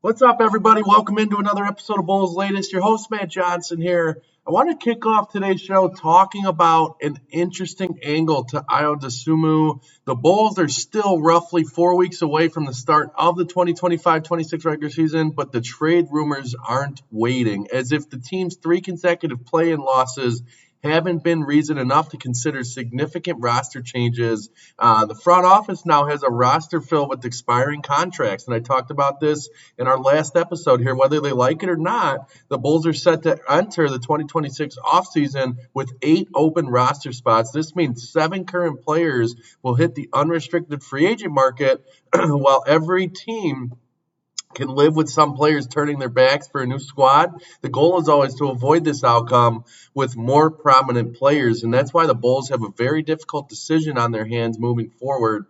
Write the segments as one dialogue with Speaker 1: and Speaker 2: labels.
Speaker 1: What's up, everybody? Welcome into another episode of Bulls Latest. Your host, Matt Johnson here. I want to kick off today's show talking about an interesting angle to Ayo Dosunmu. The Bulls are still roughly 4 weeks away from the start of the 2025-26 regular season, but the trade rumors aren't waiting, as if the team's 3 consecutive play-in losses haven't been reason enough to consider significant roster changes. The front office now has a roster filled with expiring contracts, and I talked about this in our last episode here. Whether they like it or not, the Bulls are set to enter the 2026 offseason with 8 open roster spots. This means 7 current players will hit the unrestricted free agent market, while every team can live with some players turning their backs for a new squad. The goal is always to avoid this outcome with more prominent players, and that's why the Bulls have a very difficult decision on their hands moving forward,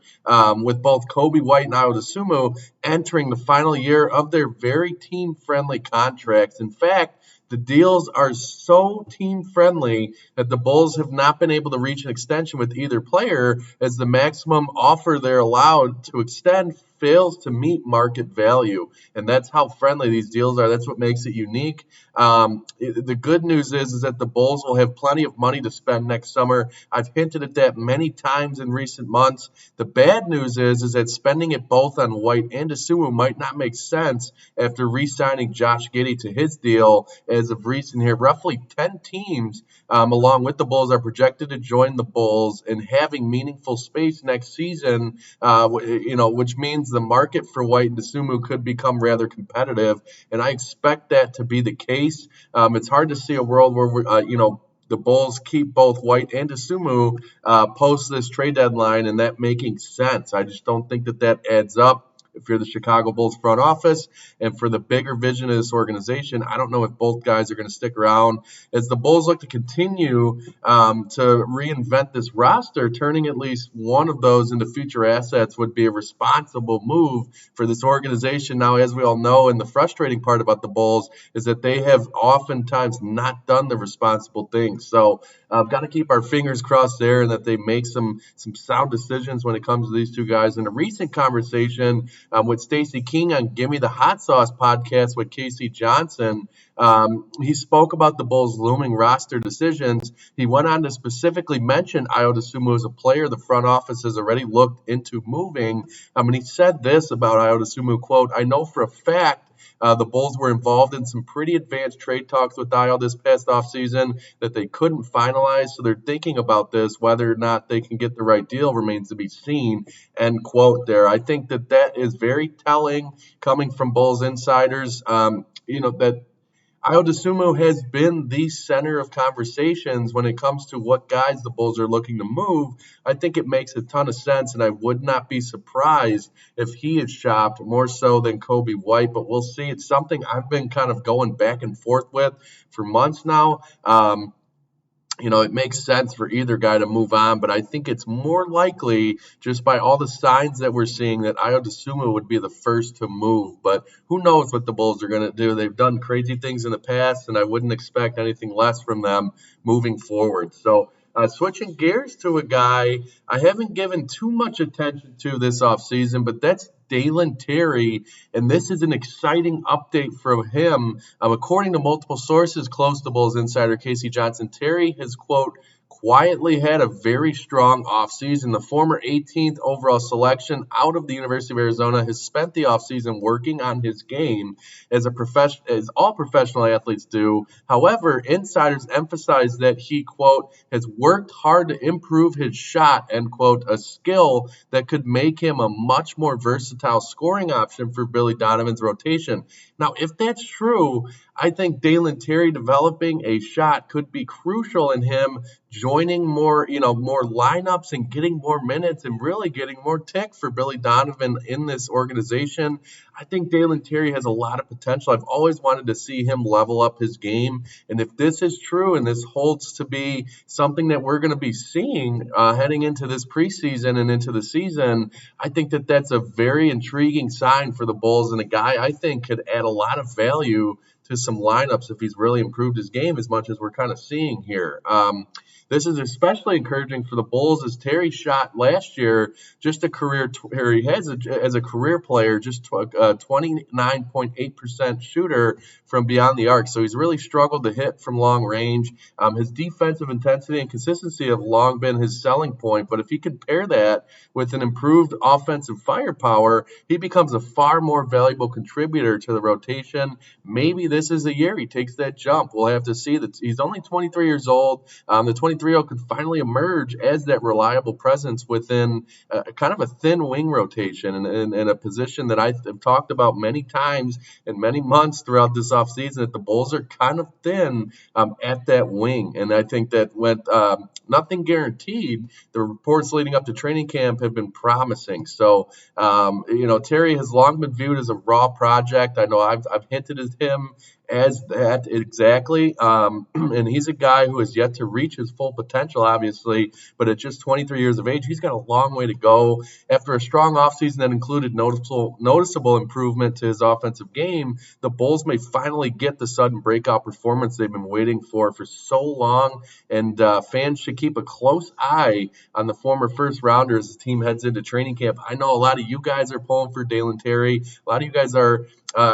Speaker 1: with both Coby White and Ayo Dosunmu entering the final year of their very team-friendly contracts. In fact, the deals are so team-friendly that the Bulls have not been able to reach an extension with either player, as the maximum offer they're allowed to extend fails to meet market value. And that's how friendly these deals are. That's what makes it unique. The good news is that the Bulls will have plenty of money to spend next summer. I've hinted at that many times in recent months. The bad news is that spending it both on White and Dosunmu might not make sense after re-signing Josh Giddey to his deal. As of recent here, roughly 10 teams, along with the Bulls, are projected to join the Bulls and having meaningful space next season, which means the market for White and Dosunmu could become rather competitive, and I expect that to be the case. It's hard to see a world where the Bulls keep both White and Dosunmu post this trade deadline, and that making sense. I just don't think that adds up. If you're the Chicago Bulls front office and for the bigger vision of this organization, I don't know if both guys are going to stick around. As the Bulls look to continue to reinvent this roster, turning at least one of those into future assets would be a responsible move for this organization. Now, as we all know, and the frustrating part about the Bulls is that they have oftentimes not done the responsible things. So I've got to keep our fingers crossed there and that they make some sound decisions when it comes to these two guys. In a recent conversation with Stacey King on Gimme the Hot Sauce podcast with Casey Johnson, he spoke about the Bulls' looming roster decisions. He went on to specifically mention Ayo Dosunmu as a player the front office has already looked into moving. And he said this about Ayo Dosunmu, quote, "I know for a fact the Bulls were involved in some pretty advanced trade talks with Ayo this past offseason that they couldn't finalize, so they're thinking about this. Whether or not they can get the right deal remains to be seen," end quote there. I think that is very telling coming from Bulls insiders, that Ayo Dosunmu has been the center of conversations when it comes to what guys the Bulls are looking to move. I think it makes a ton of sense, and I would not be surprised if he is shopped more so than Coby White, but we'll see. It's something I've been kind of going back and forth with for months now. It makes sense for either guy to move on, but I think it's more likely, just by all the signs that we're seeing, that Ayo Dosunmu would be the first to move. But who knows what the Bulls are going to do? They've done crazy things in the past, and I wouldn't expect anything less from them moving forward. So switching gears to a guy I haven't given too much attention to this offseason, but that's Dalen Terry, and this is an exciting update from him. According to multiple sources close to Bulls insider Casey Johnson, Terry has, quote, quietly had a very strong offseason. The former 18th overall selection out of the University of Arizona has spent the offseason working on his game as all professional athletes do. However, insiders emphasize that he, quote, has worked hard to improve his shot, end quote, a skill that could make him a much more versatile scoring option for Billy Donovan's rotation. Now, if that's true, I think Dalen Terry developing a shot could be crucial in him joining more lineups and getting more minutes and really getting more tick for Billy Donovan in this organization. I think Dalen Terry has a lot of potential. I've always wanted to see him level up his game. And if this is true and this holds to be something that we're going to be seeing heading into this preseason and into the season, I think that's a very intriguing sign for the Bulls and a guy I think could add a lot of value to some lineups if he's really improved his game as much as we're kind of seeing here. This is especially encouraging for the Bulls as Terry shot last year just a career, or he has as a career player, just 29.8% shooter from beyond the arc. So he's really struggled to hit from long range. His defensive intensity and consistency have long been his selling point, but if he could pair that with an improved offensive firepower, he becomes a far more valuable contributor to the rotation. Maybe this is the year he takes that jump. We'll have to see. That he's only 23 years old. The 23-year-old could finally emerge as that reliable presence within kind of a thin wing rotation and a position that I've talked about many times in many months throughout this offseason, that the Bulls are kind of thin at that wing. And I think that with nothing guaranteed, the reports leading up to training camp have been promising. So, Terry has long been viewed as a raw project. I know I've hinted at him as that exactly. And he's a guy who has yet to reach his full potential, obviously, but at just 23 years of age, he's got a long way to go. After a strong offseason that included noticeable improvement to his offensive game, the Bulls may finally get the sudden breakout performance they've been waiting for so long, and fans should keep a close eye on the former first-rounder as the team heads into training camp. I know a lot of you guys are pulling for Dalen Terry. A lot of you guys are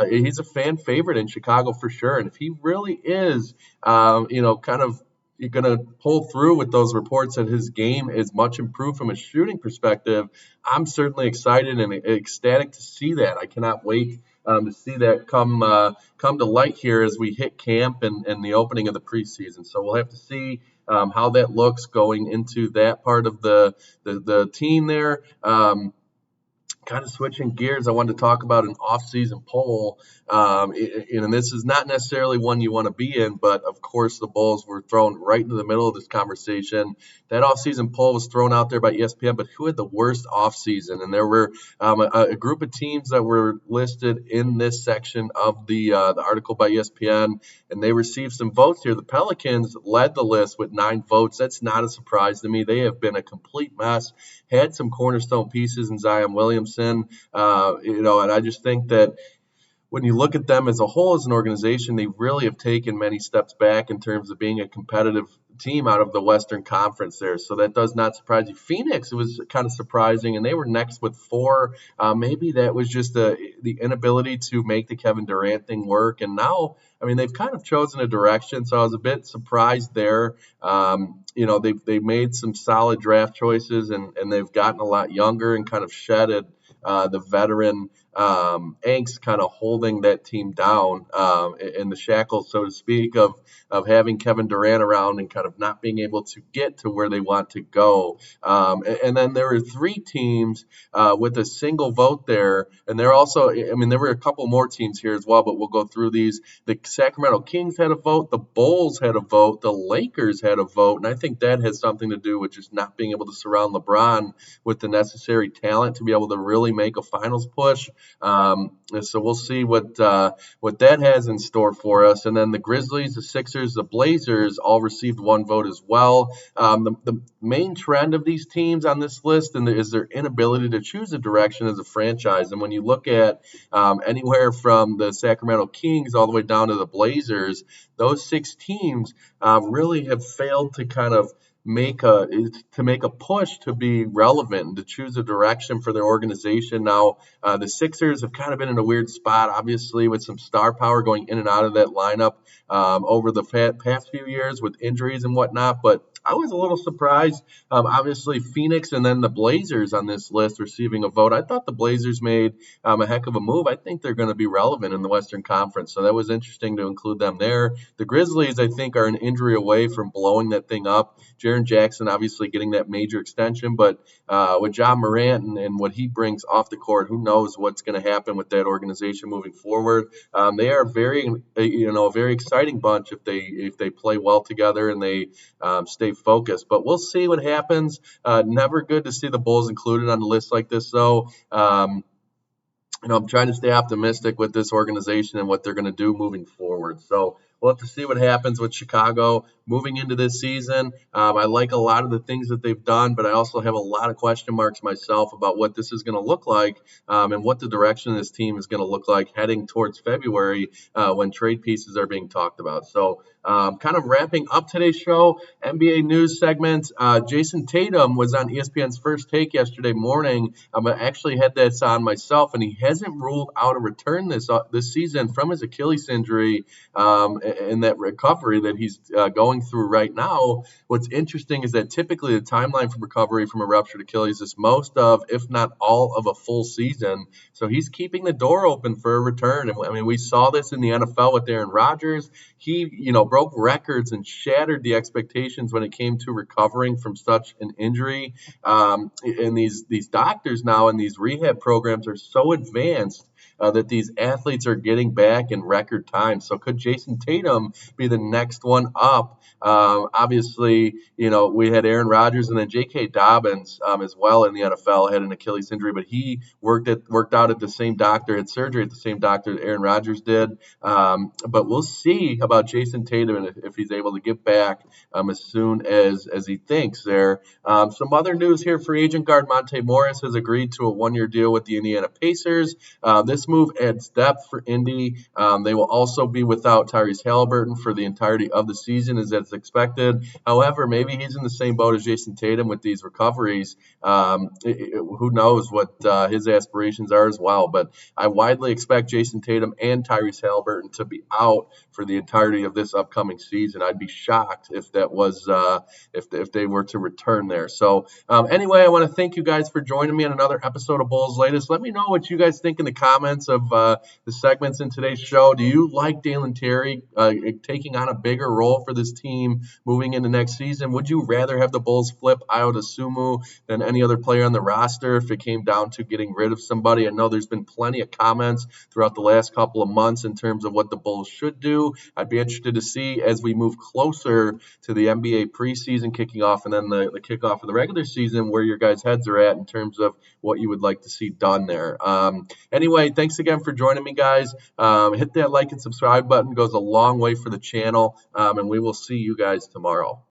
Speaker 1: he's a fan favorite in Chicago for sure. And if he really is, kind of going to pull through with those reports that his game is much improved from a shooting perspective, I'm certainly excited and ecstatic to see that. I cannot wait to see that come to light here as we hit camp and the opening of the preseason. So we'll have to see how that looks going into that part of the team there. Kind of switching gears, I wanted to talk about an off-season poll. And this is not necessarily one you want to be in, but of course the Bulls were thrown right into the middle of this conversation. That off-season poll was thrown out there by ESPN, but who had the worst off-season? And there were a group of teams that were listed in this section of the article by ESPN, and they received some votes here. The Pelicans led the list with 9 votes. That's not a surprise to me. They have been a complete mess, had some cornerstone pieces in Zion Williamson, and I just think that when you look at them as a whole as an organization, they really have taken many steps back in terms of being a competitive team out of the Western Conference there. So that does not surprise you. Phoenix, it was kind of surprising, and they were next with 4. Maybe that was just the inability to make the Kevin Durant thing work. And now, they've kind of chosen a direction, so I was a bit surprised there. They've made some solid draft choices, and they've gotten a lot younger and kind of shedded the veteran angst kind of holding that team down in the shackles, so to speak, of having Kevin Durant around and kind of not being able to get to where they want to go. And then there were 3 teams with a single vote there, and there also, there were a couple more teams here as well, but we'll go through these. The Sacramento Kings had a vote, the Bulls had a vote, the Lakers had a vote, and I think that has something to do with just not being able to surround LeBron with the necessary talent to be able to really make a finals push. So we'll see what that has in store for us. And then the Grizzlies, the Sixers, the Blazers all received 1 vote as well. The main trend of these teams on this list is their inability to choose a direction as a franchise. And when you look at anywhere from the Sacramento Kings all the way down to the Blazers, those 6 teams really have failed to kind of make a push to be relevant and to choose a direction for their organization. Now, the Sixers have kind of been in a weird spot, obviously, with some star power going in and out of that lineup over the past few years with injuries and whatnot. But I was a little surprised. Obviously, Phoenix and then the Blazers on this list receiving a vote. I thought the Blazers made a heck of a move. I think they're going to be relevant in the Western Conference, so that was interesting to include them there. The Grizzlies, I think, are an injury away from blowing that thing up. Jaren Jackson obviously getting that major extension, but with John Morant and what he brings off the court, who knows what's going to happen with that organization moving forward. They are a very exciting bunch if they play well together and they stay focused. But we'll see what happens. Never good to see the Bulls included on a list like this, though. I'm trying to stay optimistic with this organization and what they're going to do moving forward. So we'll have to see what happens with Chicago moving into this season. I like a lot of the things that they've done, but I also have a lot of question marks myself about what this is going to look like and what the direction of this team is going to look like heading towards February when trade pieces are being talked about. So, kind of wrapping up today's show, NBA news segment. Jason Tatum was on ESPN's First Take yesterday morning. I actually had this on myself, and he hasn't ruled out a return this season from his Achilles injury and that recovery that he's going through right now. What's interesting is that typically the timeline for recovery from a ruptured Achilles is most of, if not all of, a full season. So he's keeping the door open for a return. And I mean, we saw this in the NFL with Aaron Rodgers. He, broke records and shattered the expectations when it came to recovering from such an injury. And these doctors now in these rehab programs are so advanced that these athletes are getting back in record time. So could Jason Tatum be the next one up? Obviously, we had Aaron Rodgers and then J.K. Dobbins as well in the NFL had an Achilles injury, but he worked out at the same doctor, had surgery at the same doctor that Aaron Rodgers did. But we'll see about Jason Tatum and if he's able to get back as soon as he thinks there. Some other news here: free agent guard Monte Morris has agreed to a one-year deal with the Indiana Pacers. This move adds depth for Indy. They will also be without Tyrese Halliburton for the entirety of the season, as that's expected. However, maybe he's in the same boat as Jason Tatum with these recoveries. Who knows what his aspirations are as well. But I widely expect Jason Tatum and Tyrese Halliburton to be out for the entirety of this upcoming season. I'd be shocked if that was if they were to return there. So anyway, I want to thank you guys for joining me on another episode of Bulls Latest. Let me know what you guys think in the comments of the segments in today's show. Do you like Dalen Terry taking on a bigger role for this team moving into next season? Would you rather have the Bulls flip Ayo Dosunmu than any other player on the roster if it came down to getting rid of somebody? I know there's been plenty of comments throughout the last couple of months in terms of what the Bulls should do. I'd be interested to see as we move closer to the NBA preseason kicking off and then the kickoff of the regular season where your guys' heads are at in terms of what you would like to see done there. Anyway, thanks again for joining me, guys. Hit that like and subscribe button. Goes a long way for the channel, and we will see you guys tomorrow.